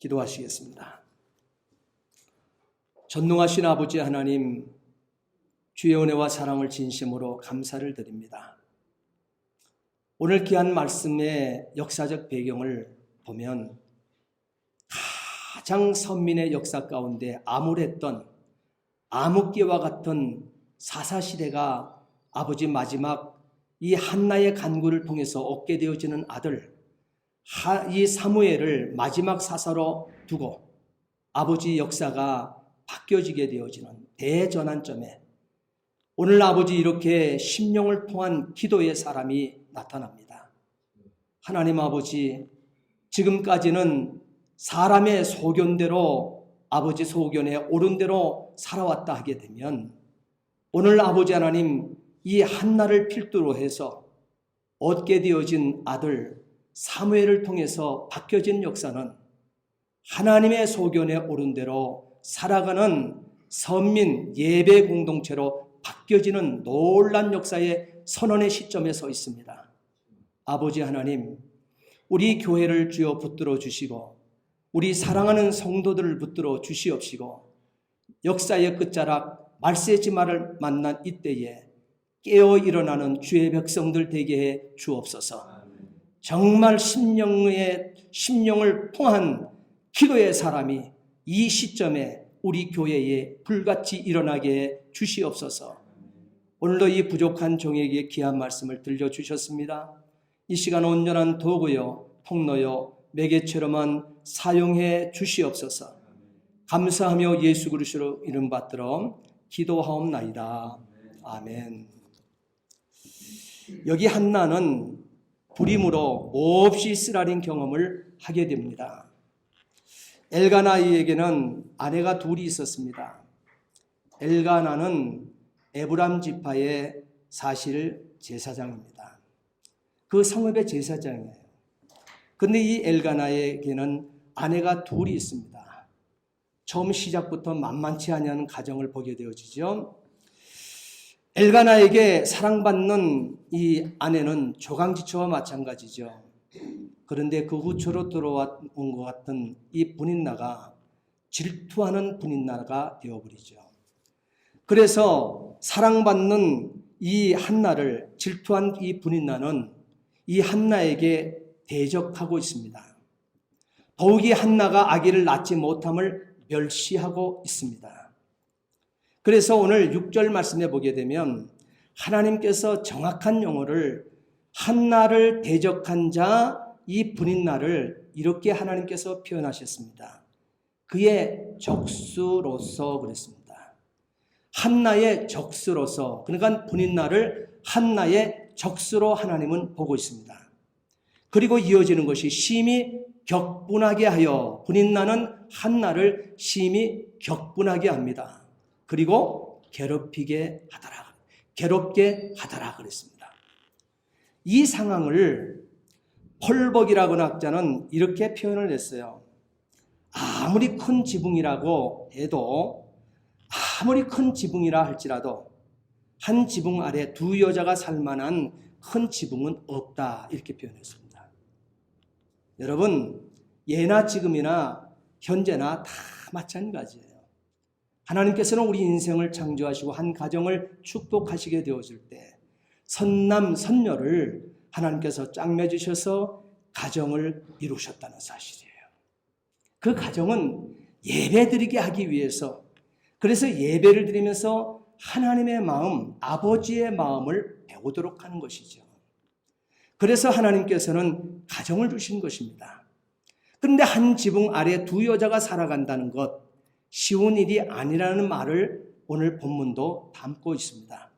기도하시겠습니다. 전능하신 아버지 하나님, 주의 은혜와 사랑을 진심으로 감사를 드립니다. 오늘 귀한 말씀의 역사적 배경을 보면 가장 선민의 역사 가운데 암울했던 암흑기와 같은 사사시대가 아버지 마지막 이 한나의 간구를 통해서 얻게 되어지는 아들 이 사무엘을 마지막 사사로 두고 아버지 역사가 바뀌어지게 되어지는 대전환점에 오늘 아버지 이렇게 심령을 통한 기도의 사람이 나타납니다. 하나님 아버지, 지금까지는 사람의 소견대로 아버지 소견에 옳은 대로 살아왔다 하게 되면 오늘 아버지 하나님 이 한나를 필두로 해서 얻게 되어진 아들 사무엘을 통해서 바뀌어진 역사는 하나님의 소견에 옳은 대로 살아가는 선민 예배 공동체로 바뀌어지는 놀란 역사의 선언의 시점에 서 있습니다. 아버지 하나님, 우리 교회를 주여 붙들어 주시고 우리 사랑하는 성도들을 붙들어 주시옵시고 역사의 끝자락 말세지마를 만난 이때에 깨어 일어나는 주의 백성들 되게 해 주옵소서. 정말 심령을 통한 기도의 사람이 이 시점에 우리 교회에 불같이 일어나게 해 주시옵소서. 오늘도 이 부족한 종에게 귀한 말씀을 들려주셨습니다. 이 시간 온전한 도구요 통로요 매개체로만 사용해 주시옵소서. 감사하며 예수 그리스도 이름 받들어 기도하옵나이다. 아멘. 여기 한나는 불임으로 몹시 쓰라린 경험을 하게 됩니다. 엘가나에게는 아내가 둘이 있었습니다. 엘가나는 에브람 지파의 사실 제사장입니다. 그 성읍의 제사장이에요. 그런데 이 엘가나에게는 아내가 둘이 있습니다. 처음 시작부터 만만치 않은 가정을 보게 되어지죠. 엘가나에게 사랑받는 이 아내는 조강지처와 마찬가지죠. 그런데 그 후초로 들어온 것 같은 이 분인나가 질투하는 분인나가 되어버리죠. 그래서 사랑받는 이 한나를 질투한 이 분인나는 이 한나에게 대적하고 있습니다. 더욱이 한나가 아기를 낳지 못함을 멸시하고 있습니다. 그래서 오늘 6절 말씀에 보게 되면 하나님께서 정확한 용어를 한나를 대적한 자 이 분인나를 이렇게 하나님께서 표현하셨습니다. 그의 적수로서 그랬습니다. 한나의 적수로서, 그러니까 분인나를 한나의 적수로 하나님은 보고 있습니다. 그리고 이어지는 것이 심히 격분하게 하여 분인나는 한나를 심히 격분하게 합니다. 그리고 괴롭게 하더라 그랬습니다. 이 상황을 펄벅이라고 학자는 이렇게 표현을 했어요. 아무리 큰 지붕이라고 해도 아무리 큰 지붕이라 할지라도 한 지붕 아래 두 여자가 살만한 큰 지붕은 없다 이렇게 표현했습니다. 여러분, 예나 지금이나 현재나 다 마찬가지예요. 하나님께서는 우리 인생을 창조하시고 한 가정을 축복하시게 되어질 때 선남 선녀를 하나님께서 짝맺으셔서 가정을 이루셨다는 사실이에요. 그 가정은 예배드리게 하기 위해서, 그래서 예배를 드리면서 하나님의 마음, 아버지의 마음을 배우도록 하는 것이죠. 그래서 하나님께서는 가정을 주신 것입니다. 그런데 한 지붕 아래 두 여자가 살아간다는 것, 쉬운 일이 아니라는 말을 오늘 본문도 담고 있습니다.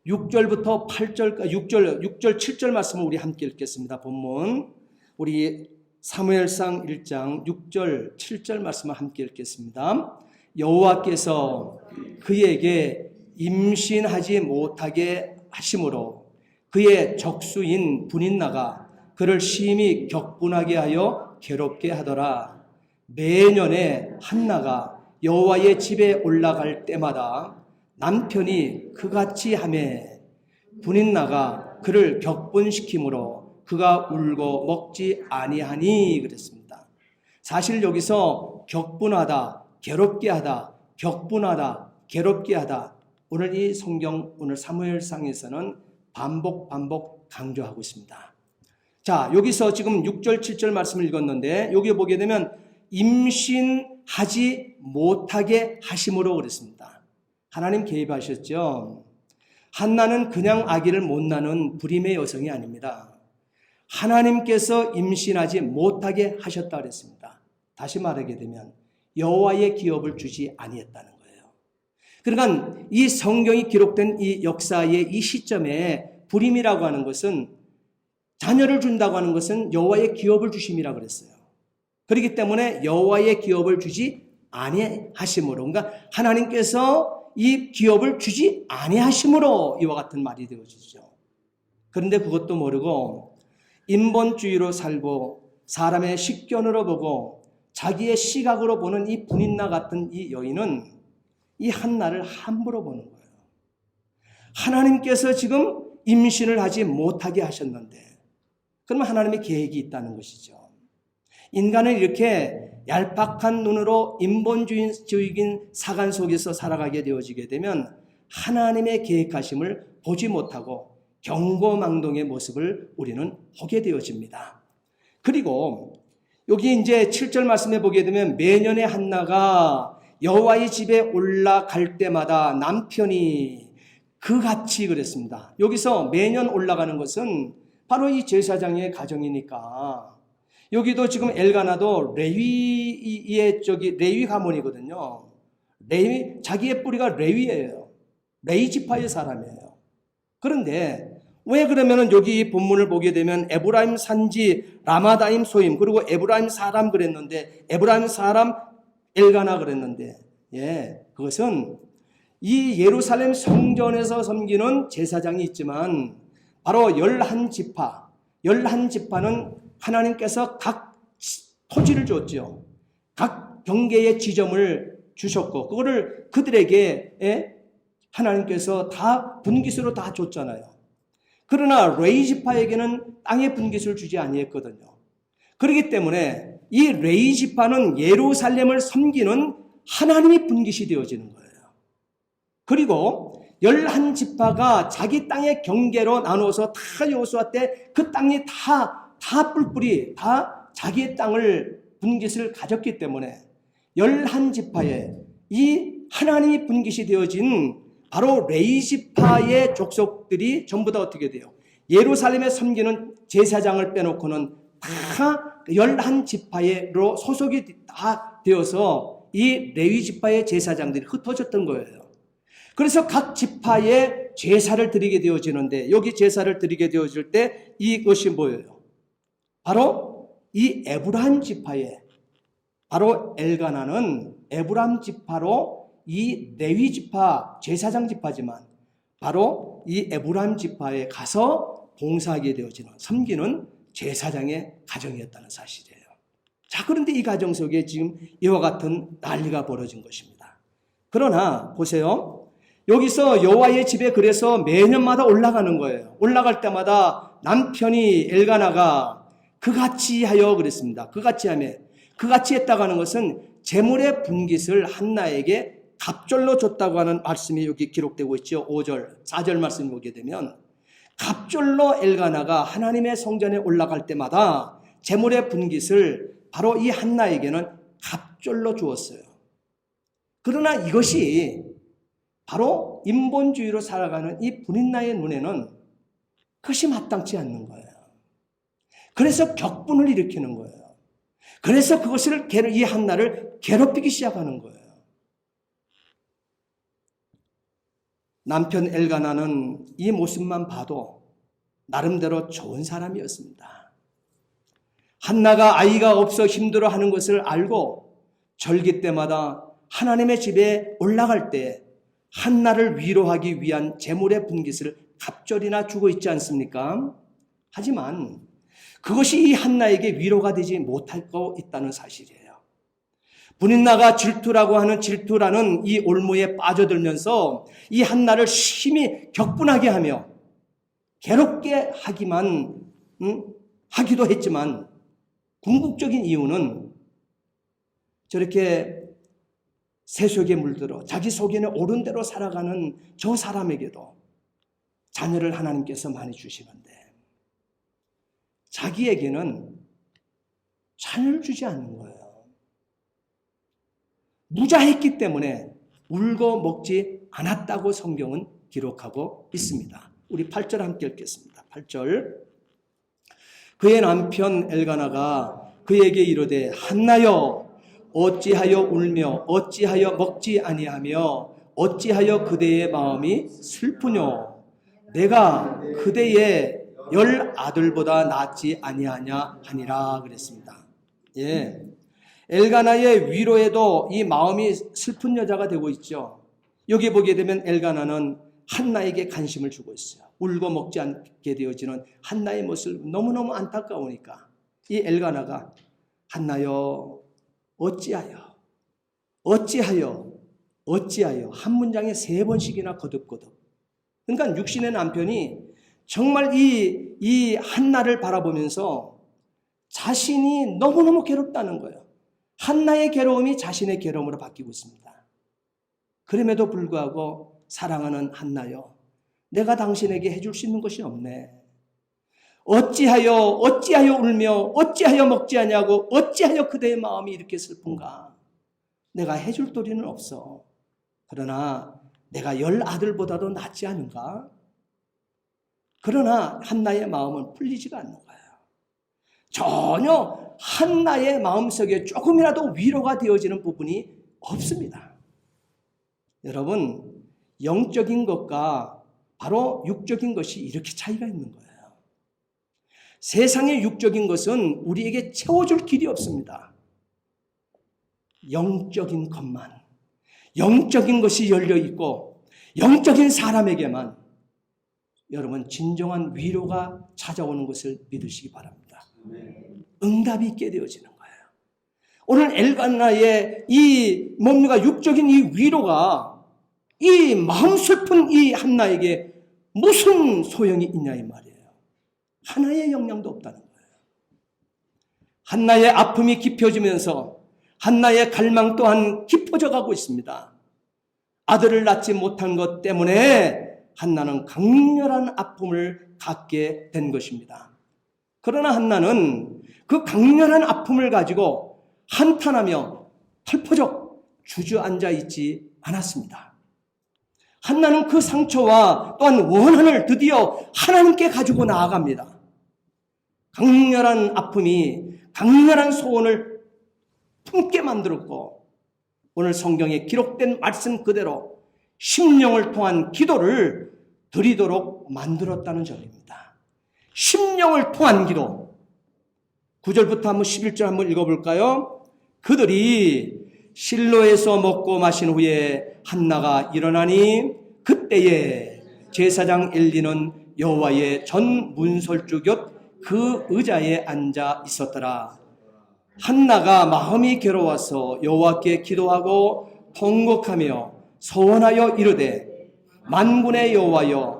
6절부터 8절, 6절, 7절 말씀을 우리 함께 읽겠습니다. 본문, 우리 사무엘상 1장 6절, 7절 말씀을 함께 읽겠습니다. 여호와께서 그에게 임신하지 못하게 하심으로 그의 적수인 분인나가 그를 심히 격분하게 하여 괴롭게 하더라. 매년에 한나가 여호와의 집에 올라갈 때마다 남편이 그같이 하매 분인나가 그를 격분시키므로 그가 울고 먹지 아니하니 그랬습니다. 사실 여기서 격분하다, 괴롭게 하다, 격분하다, 괴롭게 하다. 오늘 이 성경, 오늘 사무엘상에서는 반복 강조하고 있습니다. 자, 여기서 지금 6절, 7절 말씀을 읽었는데 여기 보게 되면 임신하지 못하게 하심으로 그랬습니다. 하나님 개입하셨죠. 한나는 그냥 아기를 못 낳는 불임의 여성이 아닙니다. 하나님께서 임신하지 못하게 하셨다 그랬습니다. 다시 말하게 되면 여호와의 기업을 주지 아니했다는 거예요. 그러니까 이 성경이 기록된 이 역사의 이 시점에 불임이라고 하는 것은, 자녀를 준다고 하는 것은 여호와의 기업을 주심이라 그랬어요. 그렇기 때문에 여호와의 기업을 주지 아니하심으로, 그러니까 하나님께서 이 기업을 주지 아니하심으로 이와 같은 말이 되어지죠. 그런데 그것도 모르고 인본주의로 살고 사람의 식견으로 보고 자기의 시각으로 보는 이 분인나 같은 이 여인은 이 한나를 함부로 보는 거예요. 하나님께서 지금 임신을 하지 못하게 하셨는데, 그러면 하나님의 계획이 있다는 것이죠. 인간은 이렇게 얄팍한 눈으로 인본주의적인 사관 속에서 살아가게 되어지게 되면 하나님의 계획하심을 보지 못하고 경고망동의 모습을 우리는 보게 되어집니다. 그리고 여기 이제 7절 말씀에 보게 되면 매년에 한나가 여호와의 집에 올라갈 때마다 남편이 그같이 그랬습니다. 여기서 매년 올라가는 것은 바로 이 제사장의 가정이니까, 여기도 지금 엘가나도 레위의 레위 가문이거든요. 자기의 뿌리가 레위예요. 레위 지파의 사람이에요. 그런데 왜 그러면은 여기 본문을 보게 되면 에브라임 산지 라마다임 소임, 그리고 에브라임 사람 그랬는데 에브라임 사람 엘가나 그랬는데, 그것은 이 예루살렘 성전에서 섬기는 제사장이 있지만 바로 11지파는 하나님께서 각 토지를 줬죠. 각 경계의 지점을 주셨고 그거를 그들에게 하나님께서 다 분깃으로 다 줬잖아요. 그러나 레위 지파에게는 땅의 분깃을 주지 아니했거든요. 그렇기 때문에 이 레위 지파는 예루살렘을 섬기는 하나님의 분깃이 되어지는 거예요. 그리고 11지파가 자기 땅의 경계로 나눠서 다 여호수아 때 그 땅이 다 뿔뿔이 다 자기의 땅을 분깃을 가졌기 때문에 11지파에 이 하나님이 분깃이 되어진 바로 레위 지파의 족속들이 전부 다 어떻게 돼요? 예루살렘에 섬기는 제사장을 빼놓고는 다 11지파로 소속이 다 되어서 이 레위 지파의 제사장들이 흩어졌던 거예요. 그래서 각 지파에 제사를 드리게 되어지는데, 여기 제사를 드리게 되어질 때 이것이 뭐예요? 바로 이 에브라임 지파에, 바로 엘가나는 에브라임 지파로 이 레위 지파, 제사장 지파지만 바로 이 에브라임 지파에 가서 봉사하게 되어지는, 섬기는 제사장의 가정이었다는 사실이에요. 자, 그런데 이 가정 속에 지금 이와 같은 난리가 벌어진 것입니다. 그러나 보세요. 여기서 여호와의 집에 그래서 매년마다 올라가는 거예요. 올라갈 때마다 남편이 엘가나가 그같이 하여 그랬습니다. 그같이 하며, 그같이 했다고 하는 것은 재물의 분깃을 한나에게 갑절로 줬다고 하는 말씀이 여기 기록되고 있죠. 5절, 4절 말씀 보게 되면 갑절로 엘가나가 하나님의 성전에 올라갈 때마다 재물의 분깃을 바로 이 한나에게는 갑절로 주었어요. 그러나 이것이 바로 인본주의로 살아가는 이 분인나의 눈에는 그것이 마땅치 않는 거예요. 그래서 격분을 일으키는 거예요. 그래서 그것을 이 한나를 괴롭히기 시작하는 거예요. 남편 엘가나는 이 모습만 봐도 나름대로 좋은 사람이었습니다. 한나가 아이가 없어 힘들어하는 것을 알고 절기 때마다 하나님의 집에 올라갈 때 한나를 위로하기 위한 재물의 분깃을 갑절이나 주고 있지 않습니까? 하지만 그것이 이 한나에게 위로가 되지 못하고 있다는 사실이에요. 분인나가 질투라는 이 올무에 빠져들면서 이 한나를 심히 격분하게 하며 괴롭게 하기도 했지만 궁극적인 이유는 저렇게 세속에 물들어 자기 속에는 옳은 대로 살아가는 저 사람에게도 자녀를 하나님께서 많이 주시는데 자기에게는 자녀를 주지 않는 거예요. 무자했기 때문에 울고 먹지 않았다고 성경은 기록하고 있습니다. 우리 8절 함께 읽겠습니다. 8절. 그의 남편 엘가나가 그에게 이르되 한나여 어찌하여 울며 어찌하여 먹지 아니하며 어찌하여 그대의 마음이 슬프뇨 내가 그대의 10 아들보다 낫지 아니하냐 하니라 그랬습니다. 예. 엘가나의 위로에도 이 마음이 슬픈 여자가 되고 있죠. 여기 보게 되면 엘가나는 한나에게 관심을 주고 있어요. 울고 먹지 않게 되어지는 한나의 모습 너무너무 안타까우니까 이 엘가나가 한나여 어찌하여 한 문장에 3번씩이나 거듭거듭. 그러니까 육신의 남편이 정말 이 한나를 바라보면서 자신이 너무너무 괴롭다는 거예요. 한나의 괴로움이 자신의 괴로움으로 바뀌고 있습니다. 그럼에도 불구하고 사랑하는 한나여 내가 당신에게 해줄 수 있는 것이 없네. 어찌하여 울며 어찌하여 먹지 않냐고 어찌하여 그대의 마음이 이렇게 슬픈가. 내가 해줄 도리는 없어. 그러나 내가 10 아들보다도 낫지 않은가. 그러나 한나의 마음은 풀리지가 않는 거예요. 전혀 한나의 마음속에 조금이라도 위로가 되어지는 부분이 없습니다. 여러분, 영적인 것과 바로 육적인 것이 이렇게 차이가 있는 거예요. 세상의 육적인 것은 우리에게 채워줄 길이 없습니다. 영적인 것만, 영적인 것이 열려있고 영적인 사람에게만 여러분 진정한 위로가 찾아오는 것을 믿으시기 바랍니다. 응답이 있게 되어지는 거예요. 오늘 엘가나의 이 뭡니까 육적인 이 위로가 이 마음 슬픈 이 한나에게 무슨 소용이 있냐 이 말이에요. 하나의 영향도 없다는 거예요. 한나의 아픔이 깊어지면서 한나의 갈망 또한 깊어져 가고 있습니다. 아들을 낳지 못한 것 때문에 한나는 강렬한 아픔을 갖게 된 것입니다. 그러나 한나는 그 강렬한 아픔을 가지고 한탄하며 털퍼적 주저앉아 있지 않았습니다. 한나는 그 상처와 또한 원한을 드디어 하나님께 가지고 나아갑니다. 강렬한 아픔이 강렬한 소원을 품게 만들었고 오늘 성경에 기록된 말씀 그대로 심령을 통한 기도를 드리도록 만들었다는 점입니다. 심령을 통한 기도. 9절부터 한번 11절 한번 읽어볼까요? 그들이 실로에서 먹고 마신 후에 한나가 일어나니 그때에 제사장 엘리는 여호와의 전 문설주 곁 그 의자에 앉아 있었더라. 한나가 마음이 괴로워서 여호와께 기도하고 통곡하며 소원하여 이르되 만군의 여호와여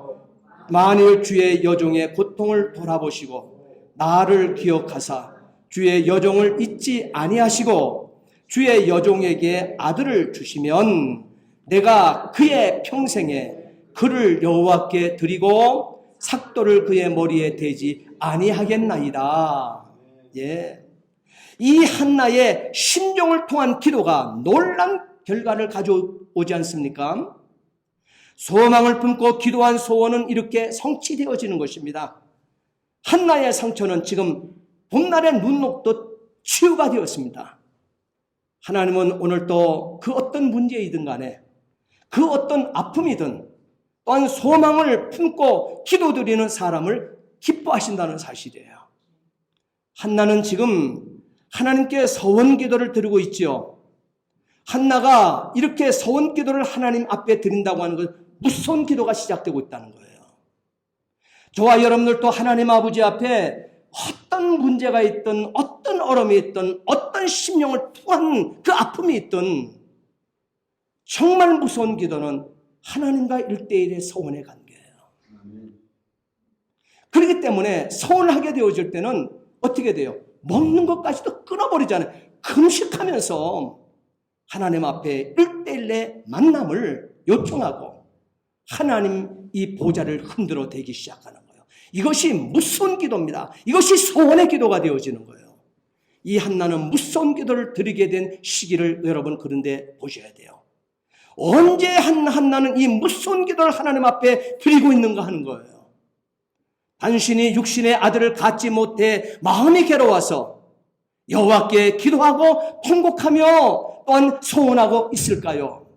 만일 주의 여종의 고통을 돌아보시고 나를 기억하사 주의 여종을 잊지 아니하시고 주의 여종에게 아들을 주시면 내가 그의 평생에 그를 여호와께 드리고 삭도를 그의 머리에 대지 아니하겠나이다. 예. 이 한나의 심령을 통한 기도가 놀란 결과를 가져오지 않습니까? 소망을 품고 기도한 소원은 이렇게 성취되어지는 것입니다. 한나의 상처는 지금 봄날의 눈 녹듯 치유가 되었습니다. 하나님은 오늘 또 그 어떤 문제이든 간에 그 어떤 아픔이든 또한 소망을 품고 기도드리는 사람을 기뻐하신다는 사실이에요. 한나는 지금 하나님께 서원 기도를 드리고 있지요. 한나가 이렇게 서원 기도를 하나님 앞에 드린다고 하는 것은 무서운 기도가 시작되고 있다는 거예요. 저와 여러분들도 하나님 아버지 앞에 어떤 문제가 있든 어떤 어려움이 있든 어떤 심령을 통한 그 아픔이 있든 정말 무서운 기도는 하나님과 1대1의 서원의 관계예요. 그렇기 때문에 서원을 하게 되어질 때는 어떻게 돼요? 먹는 것까지도 끊어버리잖아요. 금식하면서 하나님 앞에 1대1의 만남을 요청하고 하나님 이 보좌를 흔들어 대기 시작하는 거예요. 이것이 무서운 기도입니다. 이것이 소원의 기도가 되어지는 거예요. 이 한나는 무서운 기도를 드리게 된 시기를 여러분 그런데 보셔야 돼요. 언제 한나는 이 무서운 기도를 하나님 앞에 드리고 있는가 하는 거예요. 단순히 육신의 아들을 갖지 못해 마음이 괴로워서 여호와께 기도하고 통곡하며 또한 소원하고 있을까요?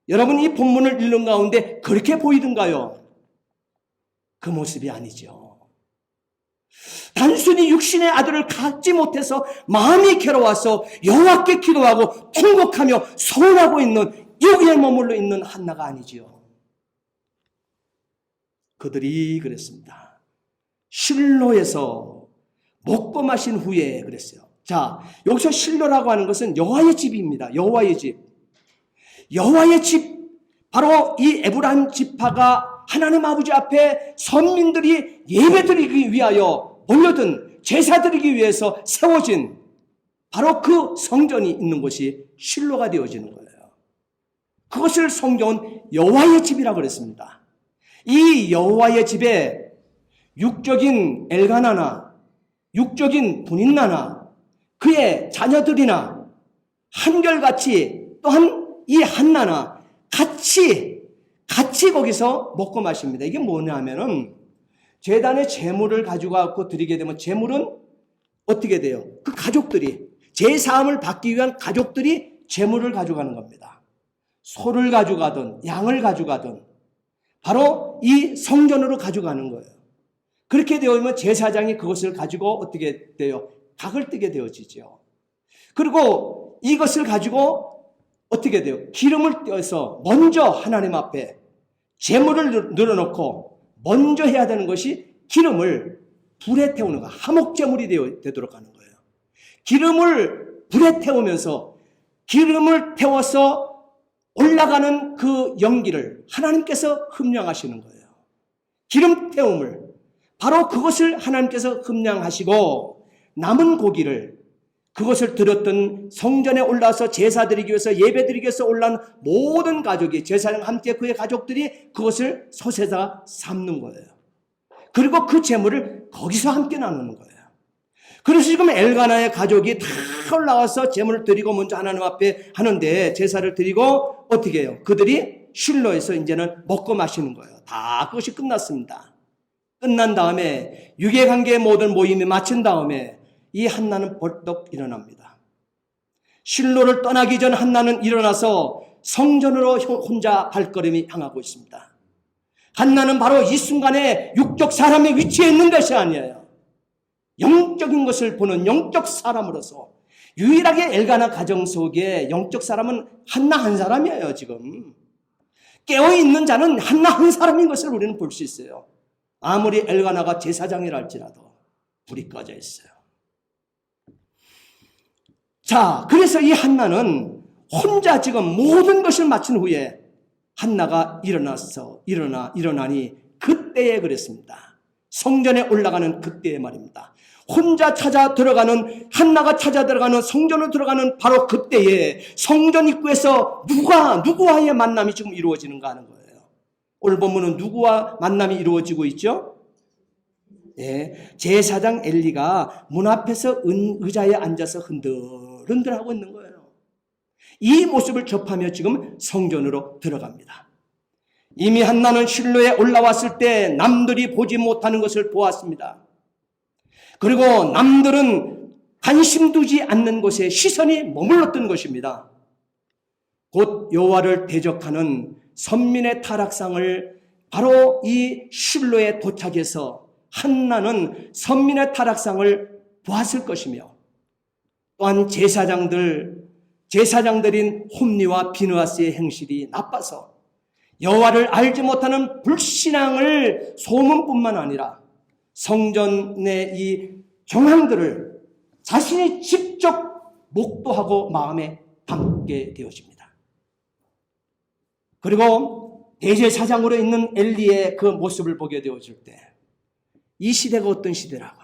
여러분 이 본문을 읽는 가운데 그렇게 보이던가요? 그 모습이 아니죠. 단순히 육신의 아들을 갖지 못해서 마음이 괴로워서 여호와께 기도하고 통곡하며 소원하고 있는 여기에 머물러 있는 한나가 아니지요. 그들이 그랬습니다. 실로에서 먹고 마신 후에 그랬어요. 자, 여기서 실로라고 하는 것은 여호와의 집입니다. 여호와의 집. 여호와의 집, 바로 이 에브라임 지파가 하나님 아버지 앞에 선민들이 예배드리기 위하여 몰려든 제사 드리기 위해서 세워진 바로 그 성전이 있는 곳이 실로가 되어지는 거예요. 그것을 성경은 여호와의 집이라고 그랬습니다. 이 여호와의 집에 육적인 엘가나나 육적인 분인나나 그의 자녀들이나 한결같이 또한 이 한나나 같이 거기서 먹고 마십니다. 이게 뭐냐 하면은 제단의 제물을 가지고 드리게 되면 제물은 어떻게 돼요? 그 가족들이 제사함을 받기 위한 가족들이 제물을 가져가는 겁니다. 소를 가져가든 양을 가져가든 바로 이 성전으로 가져가는 거예요. 그렇게 되면 제사장이 그것을 가지고 어떻게 돼요? 각을 뜨게 되어지죠. 그리고 이것을 가지고 어떻게 돼요? 기름을 떼어서 먼저 하나님 앞에 제물을 늘어놓고 먼저 해야 되는 것이 기름을 불에 태우는 거, 화목제물이 되도록 하는 거예요. 기름을 불에 태우면서 기름을 태워서 올라가는 그 연기를 하나님께서 흠량하시는 거예요. 기름 태움을 바로 그것을 하나님께서 흠량하시고 남은 고기를 그것을 드렸던 성전에 올라서 제사 드리기 위해서 예배 드리기 위해서 올라온 모든 가족이 제사장 함께 그의 가족들이 그것을 솥에다가 삶는 거예요. 그리고 그 제물을 거기서 함께 나누는 거예요. 그래서 지금 엘가나의 가족이 다 올라와서 제물을 드리고 먼저 하나님 앞에 하는데 제사를 드리고 어떻게 해요? 그들이 실로에서 이제는 먹고 마시는 거예요. 다 그것이 끝났습니다. 끝난 다음에 유괴관계의 모든 모임이 마친 다음에 이 한나는 벌떡 일어납니다. 실로를 떠나기 전 한나는 일어나서 성전으로 혼자 발걸음이 향하고 있습니다. 한나는 바로 이 순간에 육적 사람의 위치에 있는 것이 아니에요. 영적인 것을 보는 영적 사람으로서 유일하게 엘가나 가정 속에 영적 사람은 한나 한 사람이에요. 지금 깨어있는 자는 한나 한 사람인 것을 우리는 볼 수 있어요. 아무리 엘가나가 제사장이라 할지라도 불이 꺼져 있어요. 자, 그래서 이 한나는 혼자 지금 모든 것을 마친 후에 한나가 일어나니 그때에 그랬습니다. 성전에 올라가는 그때의 말입니다. 혼자 한나가 찾아 들어가는 성전으로 들어가는 바로 그때에 성전 입구에서 누구와의 만남이 지금 이루어지는가 하는 거예요. 오늘 본문은 누구와 만남이 이루어지고 있죠? 예, 제사장 엘리가 문 앞에서 의자에 앉아서 흔들흔들하고 있는 거예요. 이 모습을 접하며 지금 성전으로 들어갑니다. 이미 한나는 실로에 올라왔을 때 남들이 보지 못하는 것을 보았습니다. 그리고 남들은 관심 두지 않는 곳에 시선이 머물렀던 것입니다. 곧 여호와를 대적하는 선민의 타락상을 바로 이 실로에 도착해서 한나는 선민의 타락상을 보았을 것이며 또한 제사장들인 홈리와 비느하스의 행실이 나빠서 여호와를 알지 못하는 불신앙을 소문뿐만 아니라 성전의 이 정황들을 자신이 직접 목도하고 마음에 담게 되어집니다. 그리고 대제사장으로 있는 엘리의 그 모습을 보게 되어질 때 이 시대가 어떤 시대라고?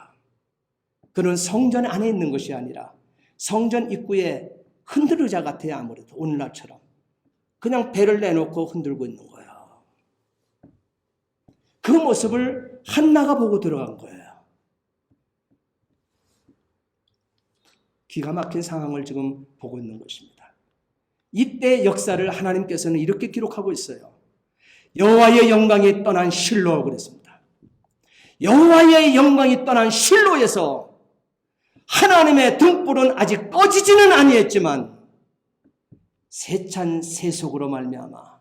그는 성전 안에 있는 것이 아니라 성전 입구에 흔들의자 같아요. 아무래도 오늘날처럼 그냥 배를 내놓고 흔들고 있는 거예요. 그 모습을 한나가 보고 들어간 거예요. 기가 막힌 상황을 지금 보고 있는 것입니다. 이때 역사를 하나님께서는 이렇게 기록하고 있어요. 여호와의 영광이 떠난 실로 그랬습니다. 여호와의 영광이 떠난 실로에서 하나님의 등불은 아직 꺼지지는 아니했지만 세찬 세속으로 말미암아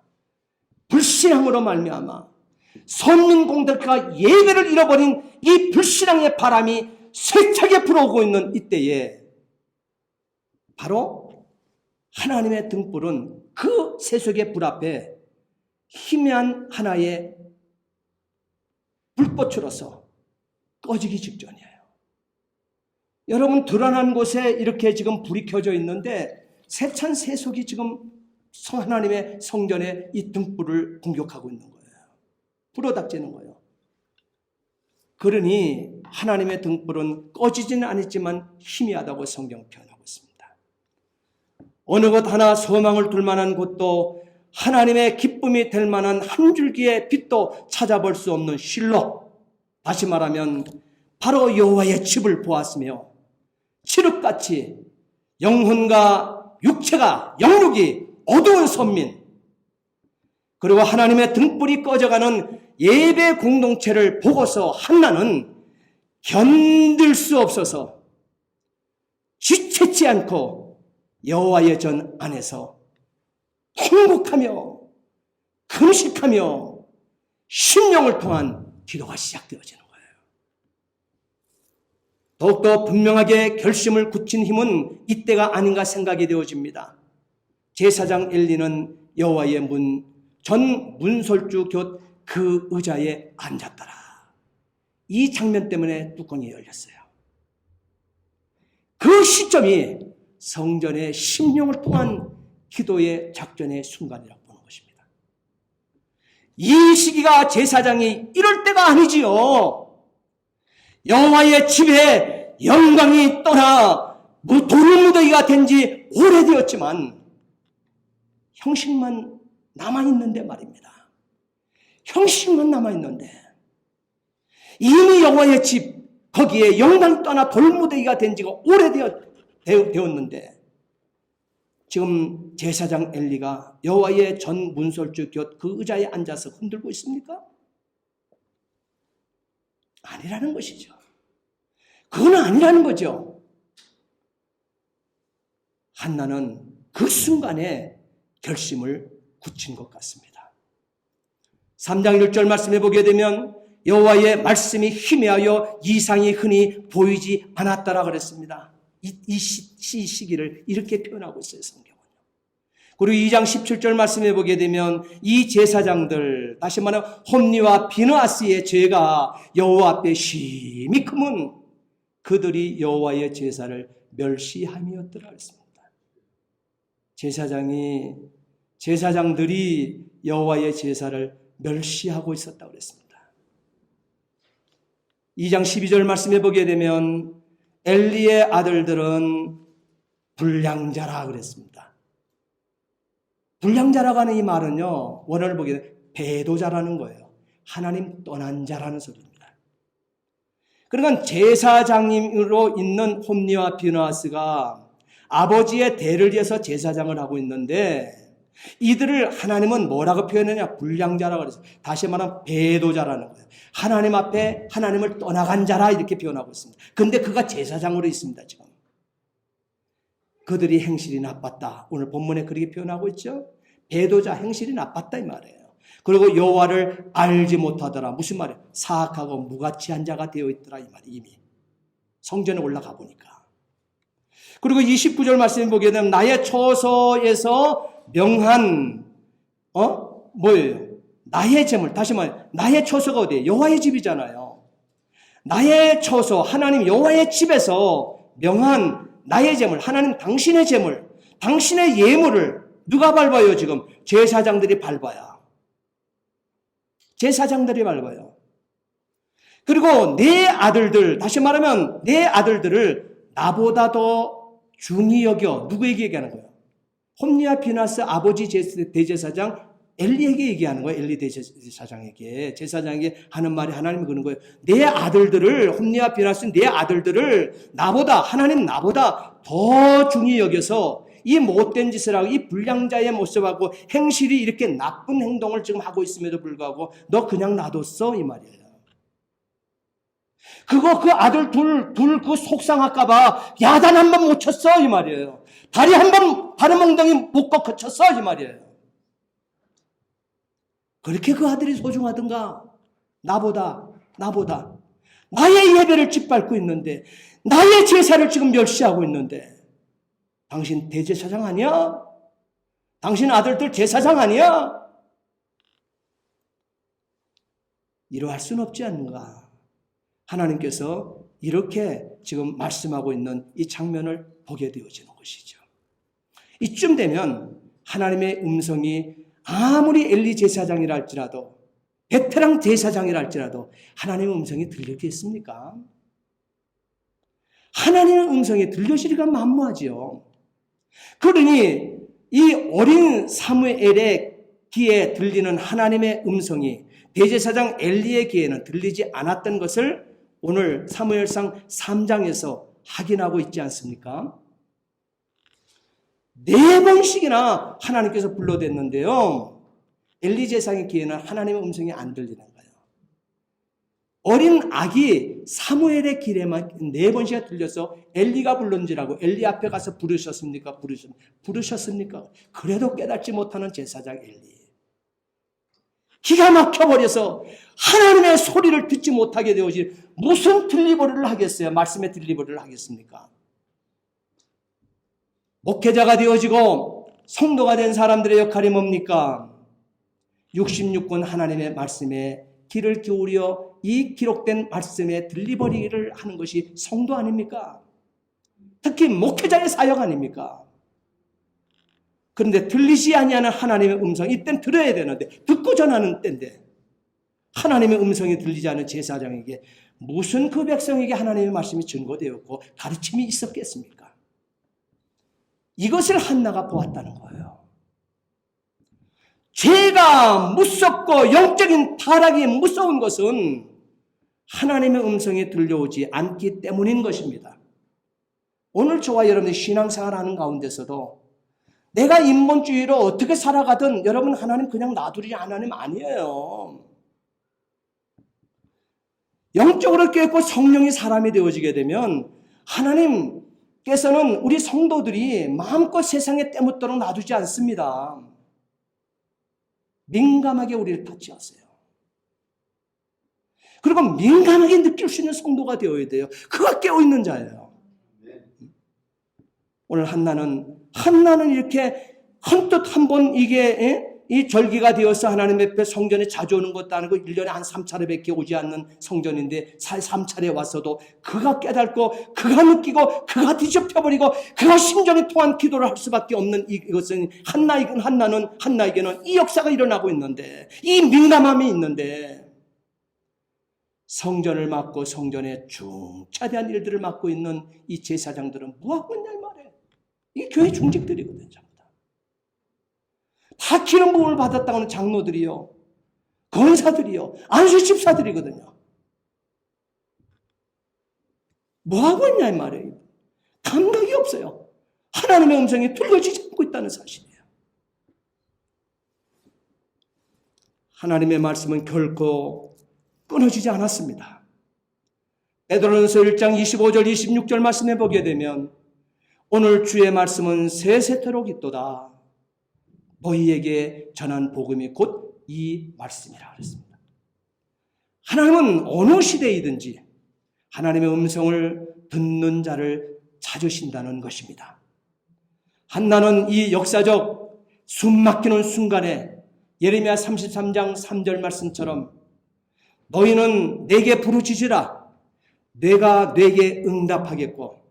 불신앙으로 말미암아 선민 공덕과 예배를 잃어버린 이 불신앙의 바람이 세차게 불어오고 있는 이때에 바로 하나님의 등불은 그 세속의 불 앞에 희미한 하나의 불꽃으로서 꺼지기 직전이에요. 여러분 드러난 곳에 이렇게 지금 불이 켜져 있는데 세찬 세속이 지금 하나님의 성전에 이 등불을 공격하고 있는 거예요. 불어닥치는 거예요. 그러니 하나님의 등불은 꺼지지는 않았지만 희미하다고 성경 표현하고 있습니다. 어느 곳 하나 소망을 둘 만한 곳도 하나님의 기쁨이 될 만한 한 줄기의 빛도 찾아볼 수 없는 실로, 다시 말하면 바로 여호와의 집을 보았으며 칠흑같이 영혼과 육체가 영육이 어두운 선민, 그리고 하나님의 등불이 꺼져가는 예배 공동체를 보고서 한나는 견딜 수 없어서 지체치 않고 여호와의 전 안에서 통곡하며 금식하며 심령을 통한 기도가 시작되어지는 거예요. 더욱더 분명하게 결심을 굳힌 힘은 이때가 아닌가 생각이 되어집니다. 제사장 엘리는 여호와의 전 문설주 곁 그 의자에 앉았더라. 이 장면 때문에 뚜껑이 열렸어요. 그 시점이 성전의 심령을 통한 기도의 작전의 순간이라고 보는 것입니다. 이 시기가 제사장이 이럴 때가 아니지요. 여호와의 집에 영광이 떠나 돌무더기가 된 지 오래되었지만 형식만 남아있는데 말입니다. 형식만 남아있는데 이미 여호와의 집 거기에 영광이 떠나 돌무더기가 된 지가 오래되었는데 지금 제사장 엘리가 여호와의 전 문설주 곁 그 의자에 앉아서 흔들고 있습니까? 아니라는 것이죠. 그건 아니라는 거죠. 한나는 그 순간에 결심을 굳힌 것 같습니다. 3장 1절 말씀해 보게 되면 여호와의 말씀이 희미하여 이상이 흔히 보이지 않았다라 그랬습니다. 이 시기를 이렇게 표현하고 있어요, 성경은. 그리고 2장 17절 말씀해 보게 되면 이 제사장들, 다시 말하면 홈니와 비느하스의 죄가 여호와 앞에 심히 크면 그들이 여호와의 제사를 멸시함이었더라 그랬습니다. 제사장들이 여호와의 제사를 멸시하고 있었다고 그랬습니다. 2장 12절 말씀해 보게 되면 엘리의 아들들은 불량자라 그랬습니다. 불량자라고 하는 이 말은요, 원어를 보게 되면 배도자라는 거예요. 하나님 떠난 자라는 소리입니다. 그러니까 제사장님으로 있는 홈니와 비느하스가 아버지의 대를 이어서 제사장을 하고 있는데 이들을 하나님은 뭐라고 표현하냐? 불량자라고 그랬어요. 다시 말하면 배도자라는 거예요. 하나님 앞에 하나님을 떠나간 자라 이렇게 표현하고 있습니다. 근데 그가 제사장으로 있습니다. 지금 그들이 행실이 나빴다. 오늘 본문에 그렇게 표현하고 있죠. 배도자, 행실이 나빴다 이 말이에요. 그리고 여호와를 알지 못하더라. 무슨 말이에요? 사악하고 무가치한 자가 되어 있더라 이 말이 이미 성전에 올라가 보니까. 그리고 29절 말씀 보게 되면 나의 처소에서 명한 뭐예요? 나의 재물. 다시 말해 나의 처소가 어디예요? 여호와의 집이잖아요. 나의 처소 하나님 여호와의 집에서 명한 나의 재물, 하나님 당신의 재물, 당신의 예물을 누가 밟아요? 지금 제사장들이 밟아요. 제사장들이 밟아요. 그리고 내 아들들, 다시 말하면 내 아들들을 나보다 더 중히 여겨. 누구에게 얘기하는 거예요? 홈리와 비나스 아버지 대제사장 엘리에게 얘기하는 거예요. 엘리 대제사장에게. 제사장에게 하는 말이 하나님이 그러는 거예요. 내 아들들을, 홈리와 비나스 내 아들들을 하나님 나보다 더 중히 여겨서 이 못된 짓을 하고 이 불량자의 모습하고 행실이 이렇게 나쁜 행동을 지금 하고 있음에도 불구하고 너 그냥 놔뒀어? 이 말이에요. 그 아들 둘 그 속상할까봐 야단 한 번 못 쳤어? 이 말이에요. 다리 한 번, 다른 엉덩이 묶어 거쳤어? 이 말이에요. 그렇게 그 아들이 소중하던가? 나보다 나의 예배를 짓밟고 있는데, 나의 제사를 지금 멸시하고 있는데, 당신 대제사장 아니야? 당신 아들들 제사장 아니야? 이러할 수는 없지 않는가? 하나님께서 이렇게 지금 말씀하고 있는 이 장면을 보게 되어지는 것이죠. 이쯤 되면 하나님의 음성이 아무리 엘리 제사장이라 할지라도, 베테랑 제사장이라 할지라도 하나님의 음성이 들리겠습니까? 하나님의 음성이 들려지기가 만무하지요. 그러니 이 어린 사무엘의 귀에 들리는 하나님의 음성이 대제사장 엘리의 귀에는 들리지 않았던 것을 오늘 사무엘상 3장에서 확인하고 있지 않습니까? 4번씩이나 하나님께서 불러댔는데요. 엘리 제사장의 귀에는 하나님의 음성이 안 들리는 거예요. 어린 아기 사무엘의 귀에만 4번씩이나 들려서 엘리가 불른지라고 엘리 앞에 가서 부르셨습니까? 부르셨습니까? 그래도 깨닫지 못하는 제사장 엘리. 기가 막혀버려서 하나님의 소리를 듣지 못하게 되어지 무슨 딜리버리를 하겠어요? 말씀의 딜리버리를 하겠습니까? 목회자가 되어지고 성도가 된 사람들의 역할이 뭡니까? 66권 하나님의 말씀에 귀를 기울여 이 기록된 말씀의 딜리버리를 하는 것이 성도 아닙니까? 특히 목회자의 사역 아닙니까? 그런데 들리지 아니하는 하나님의 음성, 이땐 들어야 되는데, 듣고 전하는 때인데 하나님의 음성이 들리지 않은 제사장에게 무슨 그 백성에게 하나님의 말씀이 증거되었고 가르침이 있었겠습니까? 이것을 한나가 보았다는 거예요. 죄가 무섭고 영적인 타락이 무서운 것은 하나님의 음성이 들려오지 않기 때문인 것입니다. 오늘 저와 여러분이 신앙생활 하는 가운데서도 내가 인본주의로 어떻게 살아가든 여러분 하나님 그냥 놔두지 하나님 아니에요. 영적으로 깨닫고 성령이 사람이 되어지게 되면 하나님께서는 우리 성도들이 마음껏 세상에 때묻도록 놔두지 않습니다. 민감하게 우리를 터치하세요. 그리고 민감하게 느낄 수 있는 성도가 되어야 돼요. 그가 깨어있는 자예요. 오늘 한나는 이렇게 헌뜻 한번 이 절기가 되어서 하나님 앞에 성전에 자주 오는 것도 아니고 1년에 한 3차례밖에 오지 않는 성전인데 3차례 와서도 그가 깨닫고 그가 느끼고 그가 뒤집혀버리고 그가 심정이 통한 기도를 할 수밖에 없는 이것은 한나에게는 이 역사가 일어나고 있는데, 이 민감함이 있는데, 성전을 맡고 성전의 중차대한 일들을 맡고 있는 이 제사장들은 뭐하고 있냐 이 말이에요. 이게 교회 중직들이거든요. 다 기름 부음을 받았다고 하는 장로들이요, 권사들이요, 안수 집사들이거든요. 뭐하고 있냐 이 말이에요. 감각이 없어요. 하나님의 음성이 들려지지 않고 있다는 사실이에요. 하나님의 말씀은 결코 끊어지지 않았습니다. 베드로전서 1장 25절 26절 말씀해 보게 되면 오늘 주의 말씀은 세세토록 있도다. 너희에게 전한 복음이 곧 이 말씀이라 그랬습니다. 하나님은 어느 시대이든지 하나님의 음성을 듣는 자를 찾으신다는 것입니다. 한나는 이 역사적 숨 막히는 순간에 예레미야 33장 3절 말씀처럼 너희는 내게 부르짖으라. 내가 내게 응답하겠고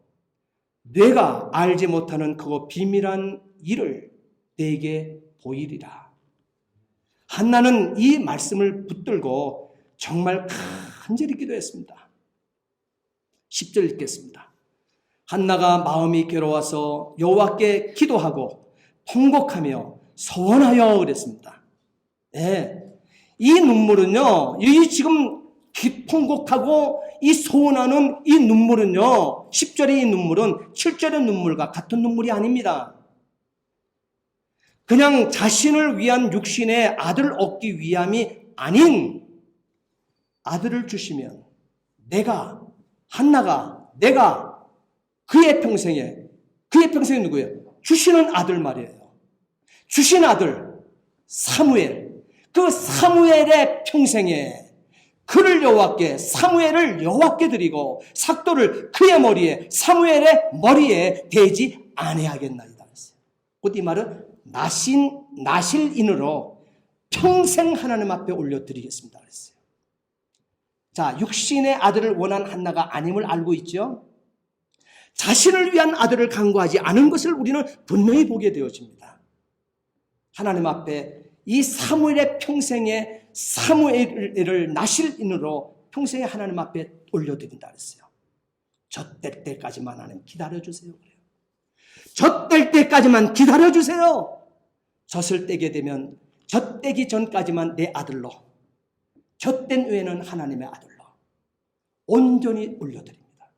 내가 알지 못하는 그 비밀한 일을 내게 보이리라. 한나는 이 말씀을 붙들고 정말 간절히 기도했습니다. 10절 읽겠습니다. 한나가 마음이 괴로워서 여호와께 기도하고 통곡하며 소원하여 그랬습니다. 네. 이 눈물은요, 이 지금 통곡하고 이 소원하는 이 눈물은요, 10절의 이 눈물은 7절의 눈물과 같은 눈물이 아닙니다. 그냥 자신을 위한 육신의 아들을 얻기 위함이 아닌, 아들을 주시면 한나가 그의 평생에 누구예요? 주시는 아들 말이에요. 주신 아들 사무엘, 그 사무엘의 평생에 사무엘을 여호와께 드리고 삭도를 그의 머리에, 사무엘의 머리에 대지 아니하겠나이다 했어요. 곧 이 말은 나실인으로 평생 하나님 앞에 올려드리겠습니다 그랬어요. 자, 육신의 아들을 원한 한나가 아님을 알고 있죠. 자신을 위한 아들을 간구하지 않은 것을 우리는 분명히 보게 되어집니다. 하나님 앞에 이 사무엘의 평생에 사무엘을 나실인으로 평생에 하나님 앞에 올려드린다 그랬어요. 젖될 때까지만 하나님 기다려주세요. 젖될 때까지만 기다려주세요. 젖을 떼게 되면 젖되기 전까지만 내 아들로, 젖된 후에는 하나님의 아들로 온전히 올려드립니다.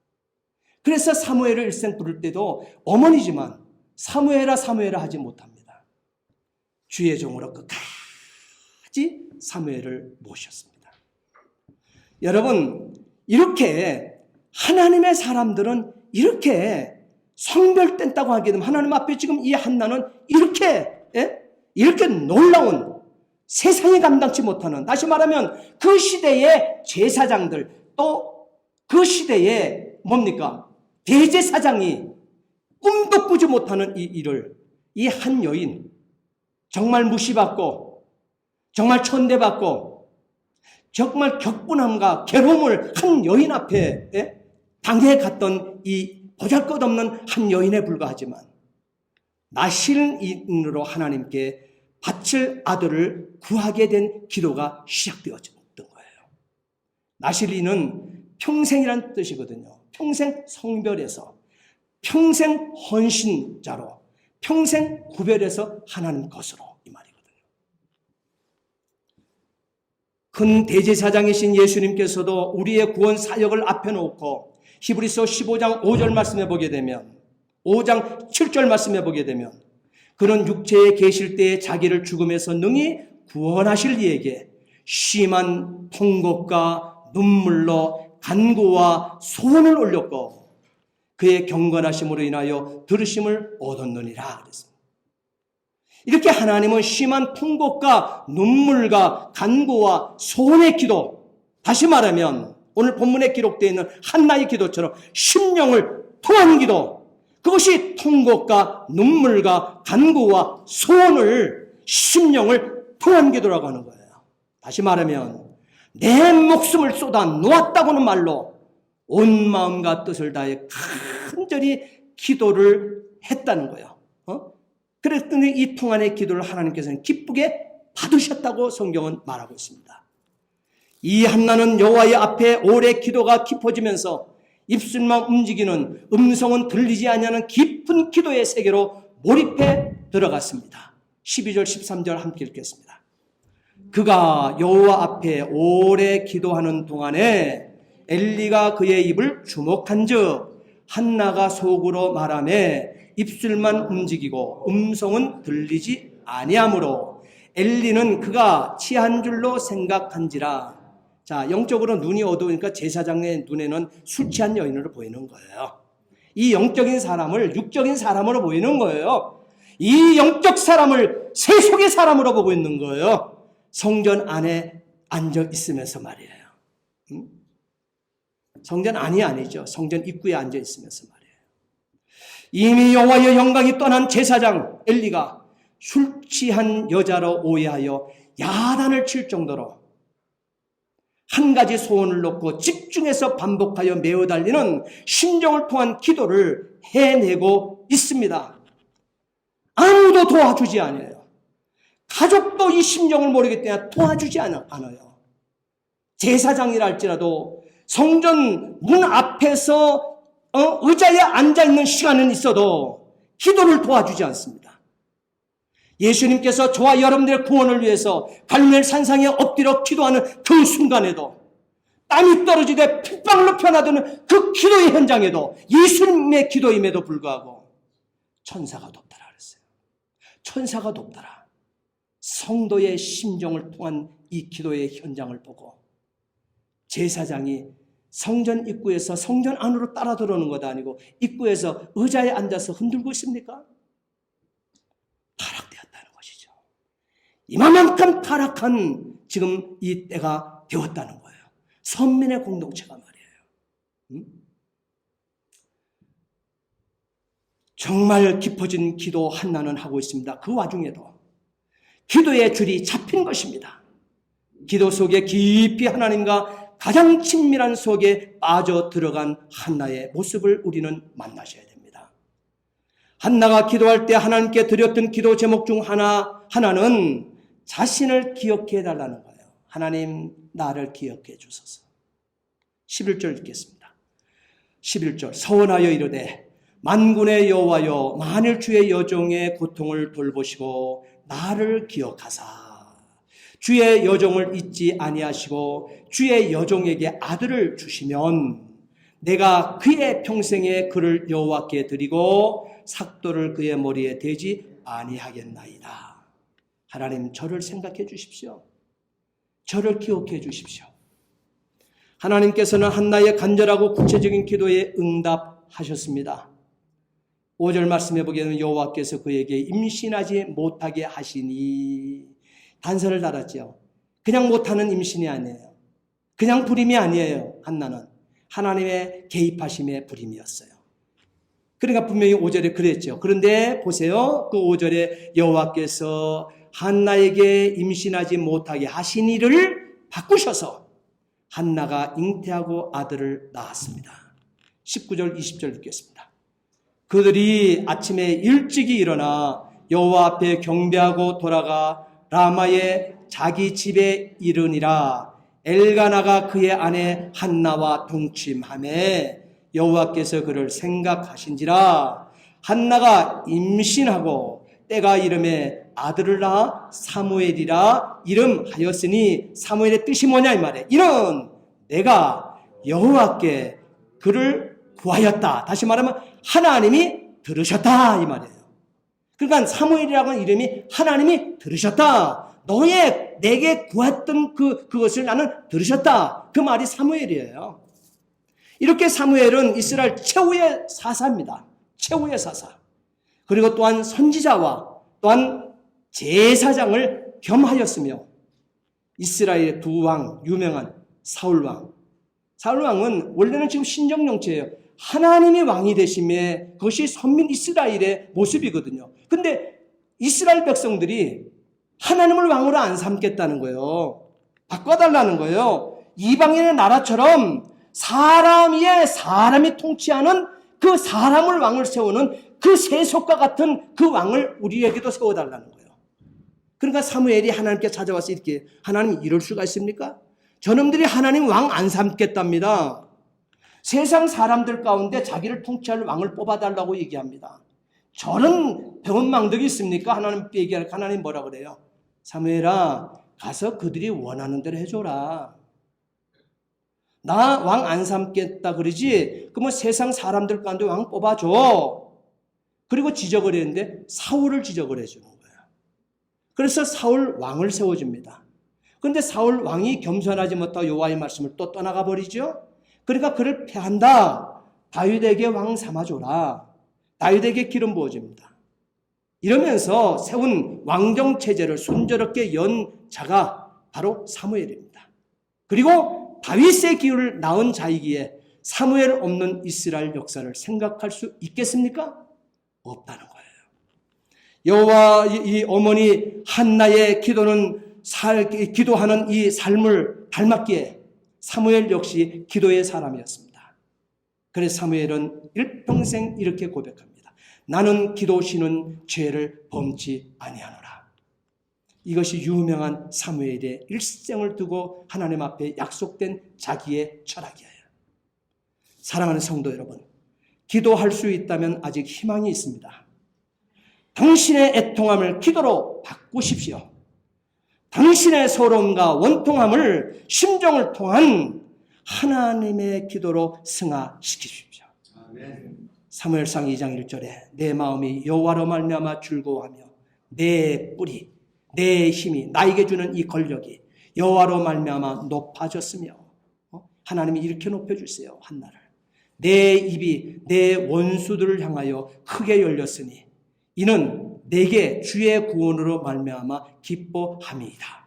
그래서 사무엘을 일생 부를 때도 어머니지만 사무엘아 하지 못합니다. 주의 종으로 끝까지 사무엘을 모셨습니다. 여러분, 이렇게 하나님의 사람들은 이렇게 성별된다고 하게 되면 하나님 앞에 지금 이 한나는 이렇게 놀라운, 세상이 감당치 못하는, 다시 말하면 그 시대의 제사장들, 또 그 시대의 대제사장이 꿈도 꾸지 못하는 이 일을 이 한 여인, 정말 무시받고 정말 천대받고 정말 격분함과 괴로움을 한 여인 앞에 당해갔던 이 보잘것없는 한 여인에 불과하지만 나실인으로 하나님께 바칠 아들을 구하게 된 기도가 시작되었던 거예요. 나실인은 평생이란 뜻이거든요. 평생 성별해서, 평생 헌신자로, 평생 구별해서 하나님 것으로, 이 말이거든요. 큰 대제사장이신 예수님께서도 우리의 구원 사역을 앞에 놓고 히브리서 15장 5절 말씀해 보게 되면, 5장 7절 말씀해 보게 되면, 그는 육체에 계실 때에 자기를 죽음에서 능히 구원하실 이에게 심한 통곡과 눈물로 간구와 소원을 올렸고 그의 경건하심으로 인하여 들으심을 얻었느니라 그랬습니다. 이렇게 하나님은 심한 통곡과 눈물과 간구와 소원의 기도, 다시 말하면 오늘 본문에 기록되어 있는 한나의 기도처럼 심령을 통한 기도, 그것이 통곡과 눈물과 간구와 소원을, 심령을 통한 기도라고 하는 거예요. 다시 말하면 내 목숨을 쏟아 놓았다고는 말로 온 마음과 뜻을 다해 간절히 기도를 했다는 거예요. 그랬더니 이 통한의 기도를 하나님께서는 기쁘게 받으셨다고 성경은 말하고 있습니다. 이 한나는 여호와의 앞에 오래 기도가 깊어지면서 입술만 움직이는, 음성은 들리지 않는 깊은 기도의 세계로 몰입해 들어갔습니다. 12절 13절 함께 읽겠습니다. 그가 여호와 앞에 오래 기도하는 동안에 엘리가 그의 입을 주목한즉 한나가 속으로 말하며 입술만 움직이고 음성은 들리지 아니하므로 엘리는 그가 취한 줄로 생각한지라. 자, 영적으로 눈이 어두우니까 제사장의 눈에는 술 취한 여인으로 보이는 거예요. 이 영적인 사람을 육적인 사람으로 보이는 거예요. 이 영적 사람을 세속의 사람으로 보고 있는 거예요. 성전 안에 앉아 있으면서 말이에요. 성전 안이 아니죠. 성전 입구에 앉아 있으면서 말이에요. 이미 여호와의 영광이 떠난 제사장 엘리가 술 취한 여자로 오해하여 야단을 칠 정도로 한 가지 소원을 놓고 집중해서 반복하여 메어 달리는 심정을 통한 기도를 해내고 있습니다. 아무도 도와주지 않아요. 가족도 이 심정을 모르기 때문에 도와주지 않아요. 제사장이라 할지라도 성전 문 앞에서 의자에 앉아있는 시간은 있어도 기도를 도와주지 않습니다. 예수님께서 저와 여러분들의 구원을 위해서 갈멜 산상에 엎드려 기도하는 그 순간에도, 땀이 떨어지되 핏방울로 피어나드는 그 기도의 현장에도 예수님의 기도임에도 불구하고 천사가 돕더라 그랬어요. 천사가 돕더라. 성도의 심정을 통한 이 기도의 현장을 보고 제사장이 성전 입구에서 성전 안으로 따라 들어오는 것도 아니고 입구에서 의자에 앉아서 흔들고 있습니까? 타락되었다는 것이죠. 이만큼 타락한 지금 이 때가 되었다는 거예요. 선민의 공동체가 말이에요. 정말 깊어진 기도 한나는 하고 있습니다. 그 와중에도 기도의 줄이 잡힌 것입니다. 기도 속에 깊이 하나님과 가장 친밀한 속에 빠져 들어간 한나의 모습을 우리는 만나셔야 됩니다. 한나가 기도할 때 하나님께 드렸던 기도 제목 중 하나는 자신을 기억해 달라는 거예요. 하나님, 나를 기억해 주소서. 11절 읽겠습니다. 11절 서원하여 이르되 만군의 여호와여, 만일 주의 여종의 고통을 돌보시고 나를 기억하사 주의 여종을 잊지 아니하시고 주의 여종에게 아들을 주시면 내가 그의 평생에 그를 여호와께 드리고 삭도를 그의 머리에 대지 아니하겠나이다. 하나님, 저를 생각해 주십시오. 저를 기억해 주십시오. 하나님께서는 한나의 간절하고 구체적인 기도에 응답하셨습니다. 5절 말씀해 보기에는 여호와께서 그에게 임신하지 못하게 하시니, 단서를 달았죠. 그냥 못하는 임신이 아니에요. 그냥 불임이 아니에요. 한나는 하나님의 개입하심의 불임이었어요. 그러니까 분명히 5절에 그랬죠. 그런데 보세요. 그 5절에 여호와께서 한나에게 임신하지 못하게 하시니를 바꾸셔서 한나가 잉태하고 아들을 낳았습니다. 19절 20절 읽겠습니다. 그들이 아침에 일찍이 일어나 여호와 앞에 경배하고 돌아가 라마의 자기 집에 이르니라. 엘가나가 그의 아내 한나와 동침하매 여호와께서 그를 생각하신지라. 한나가 임신하고 때가 이름에 아들을 낳아 사무엘이라 이름하였으니, 사무엘의 뜻이 뭐냐 이 말이에요. 이는 내가 여호와께 그를 구하였다. 다시 말하면 하나님이 들으셨다 이 말이에요. 그러니까 사무엘이라고 하는 이름이 하나님이 들으셨다. 내게 구했던 그것을 나는 들으셨다. 그 말이 사무엘이에요. 이렇게 사무엘은 이스라엘 최후의 사사입니다. 최후의 사사. 그리고 또한 선지자와 또한 제사장을 겸하였으며 이스라엘의 두 왕, 유명한 사울왕. 사울왕은 원래는 지금 신정정체예요. 하나님이 왕이 되심에 그것이 선민 이스라엘의 모습이거든요. 근데 이스라엘 백성들이 하나님을 왕으로 안 삼겠다는 거예요. 바꿔달라는 거예요. 이방인의 나라처럼 사람 위에 사람이 통치하는 그 사람을 왕을 세우는 그 세속과 같은 그 왕을 우리에게도 세워달라는 거예요. 그러니까 사무엘이 하나님께 찾아와서 이렇게, 하나님 이럴 수가 있습니까? 저놈들이 하나님 왕 안 삼겠답니다. 세상 사람들 가운데 자기를 통치할 왕을 뽑아달라고 얘기합니다. 저런 배은망덕이 있습니까? 하나님께 얘기하니까 하나님 뭐라 그래요? 사무엘아, 가서 그들이 원하는 대로 해줘라. 나 왕 안 삼겠다 그러지? 그러면 세상 사람들 가운데 왕 뽑아줘. 그리고 지적을 했는데 사울을 지적을 해주는 거예요. 그래서 사울 왕을 세워줍니다. 그런데 사울 왕이 겸손하지 못하고 여호와의 말씀을 또 떠나가 버리죠. 그러니까 그를 패한다. 다윗에게 왕 삼아줘라. 다윗에게 기름 부어줍니다. 이러면서 세운 왕정체제를 순조롭게 연 자가 바로 사무엘입니다. 그리고 다윗의 기후를 낳은 자이기에 사무엘 없는 이스라엘 역사를 생각할 수 있겠습니까? 없다는 거예요. 여호와 이 어머니 한나의 기도하는 이 삶을 닮았기에 사무엘 역시 기도의 사람이었습니다. 그래서 사무엘은 일평생 이렇게 고백합니다. 나는 기도시는 죄를 범치 아니하노라. 이것이 유명한 사무엘의 일생을 두고 하나님 앞에 약속된 자기의 철학이에요. 사랑하는 성도 여러분, 기도할 수 있다면 아직 희망이 있습니다. 당신의 애통함을 기도로 바꾸십시오. 당신의 서러움과 원통함을 심정을 통한 하나님의 기도로 승화시키십시오. 사무엘상 2장 1절에 내 마음이 여호와로 말미암아 즐거워하며 내 뿔이 내 힘이 나에게 주는 이 권력이 여호와로 말미암아 높아졌으며 하나님이 이렇게 높여주세요. 한나를 내 입이 내 원수들을 향하여 크게 열렸으니 이는 내게 주의 구원으로 말미암아 기뻐함이다.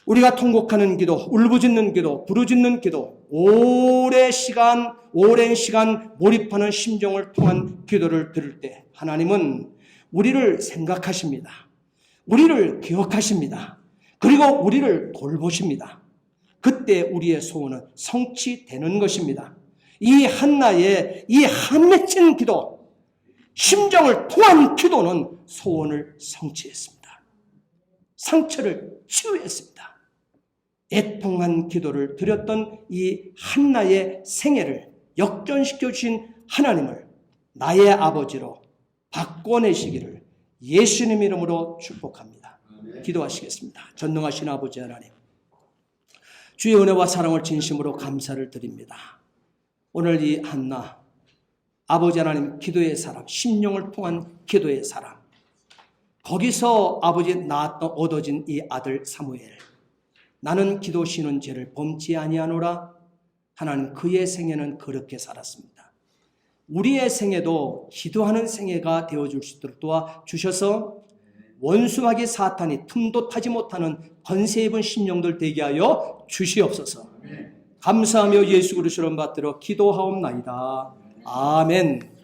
우리가 통곡하는 기도, 울부짖는 기도, 부르짖는 기도, 오랜 시간 몰입하는 심정을 통한 기도를 들을 때 하나님은 우리를 생각하십니다. 우리를 기억하십니다. 그리고 우리를 돌보십니다. 그때 우리의 소원은 성취되는 것입니다. 이 한나의 이 한맺힌 기도, 심정을 통한 기도는 소원을 성취했습니다. 상처를 치유했습니다. 애통한 기도를 드렸던 이 한나의 생애를 역전시켜 주신 하나님을 나의 아버지로 바꿔내시기를 예수님 이름으로 축복합니다. 기도하시겠습니다. 전능하신 아버지 하나님, 주의 은혜와 사랑을 진심으로 감사를 드립니다. 오늘 이 한나, 아버지 하나님 기도의 사람, 심령을 통한 기도의 사람, 거기서 아버지 낳았던 얻어진 이 아들 사무엘, 나는 기도 쉬는 죄를 범치 아니하노라. 하나님, 그의 생애는 그렇게 살았습니다. 우리의 생애도 기도하는 생애가 되어줄 수 있도록 도와주셔서 원수마귀 사탄이 틈도 타지 못하는 권세 입은 심령들 되게 하여 주시옵소서. 감사하며 예수 그리스도를 받들어 기도하옵나이다. 아멘.